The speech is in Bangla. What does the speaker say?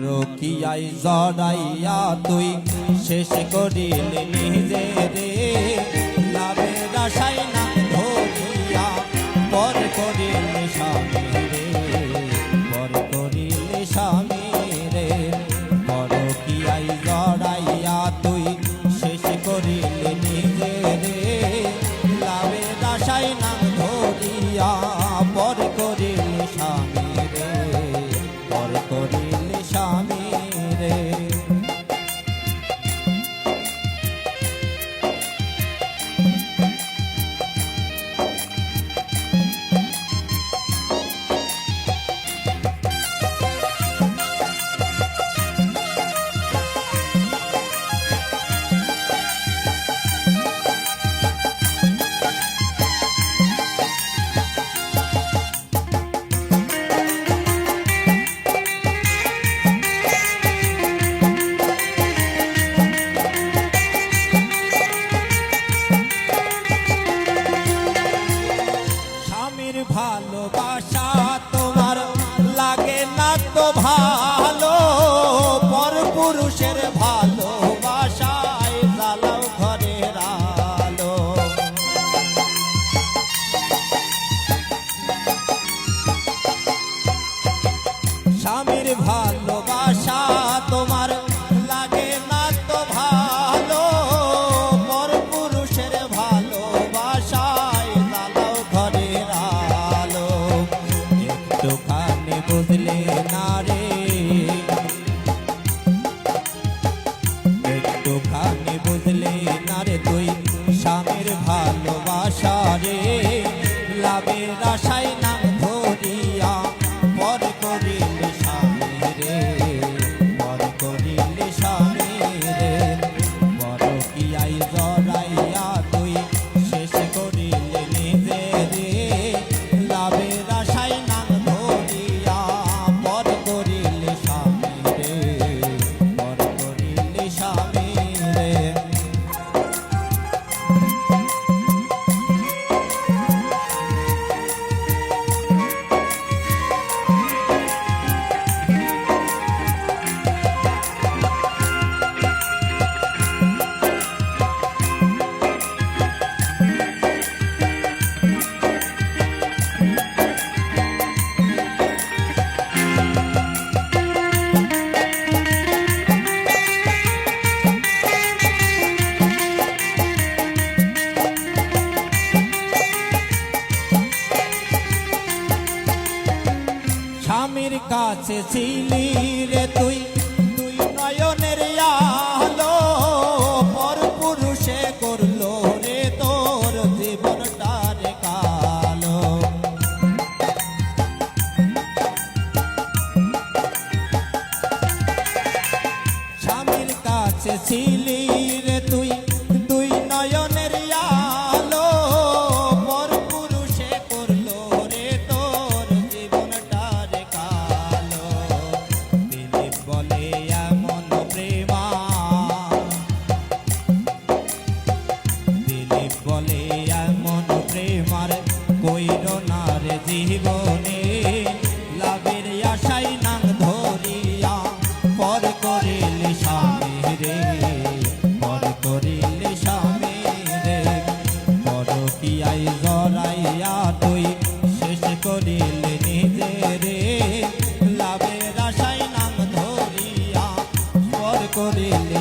রকিয়াই জড়াইয়া তুই শেষ করিলে নিজে রে, লাভের আশায় না ধরিয়া পর করিলে স্বামী রে, পর করিলে স্বামী রে। রকিয়াই জড়াইয়া তুই শেষ করিলে নিজে রে, লাভের আশায় না ধরিয়া পর করিলে স্বামী রে, পর করিলে স্বামী রে। ভালোবাসা তোমার লাগে না তো ভালো, পর পুরুষের ভালোবাসায় জ্বালাও ঘরের আলো। স্বামীর ভালোবাসা তোমার লাগে না তো ভালো, পর পুরুষের ভালোবাসায় জ্বালাও ঘরের আলো। একটুখানি বুঝলে না রে, একটুখানি বুঝলে না রে তুই স্বামীর ভালোবাসা রে, লাভের আশায় না ধরিয়া পর করিলে স্বামী রে, পর করিলে স্বামী রে। রকিয়াই জড়াইয়া তুই শেষ করিলে নিজে রে, লাভের আশায় না ধরিয়া পর করিলে স্বামী রে, পর করিলে স্বামী রে। স্বামীর কাছে ছিলি রে তুই, তুই নয়নের আলো, পর পুরুষে করলো রে তোর জীবনটা রে কালো। স্বামীর কাছে ছিলি রে তুই, তুই নয়নের আলো, পর পুরুষে করলো রে তোর জীবনটা রে কালো। দিলীপ বলে এমন প্রেমা, দিলীপ বলে এমন প্রেমার কইর না রে জীবনে, লাভের আশায় নাং ধরিয়া পর করিলে স্বামী রে, পর করিলে স্বামী রে। রকিয়াই জড়াইয়া তুই শেষ করিলে নিজে রে, লাভের আশায় নাং ধরিয়া পর করিলে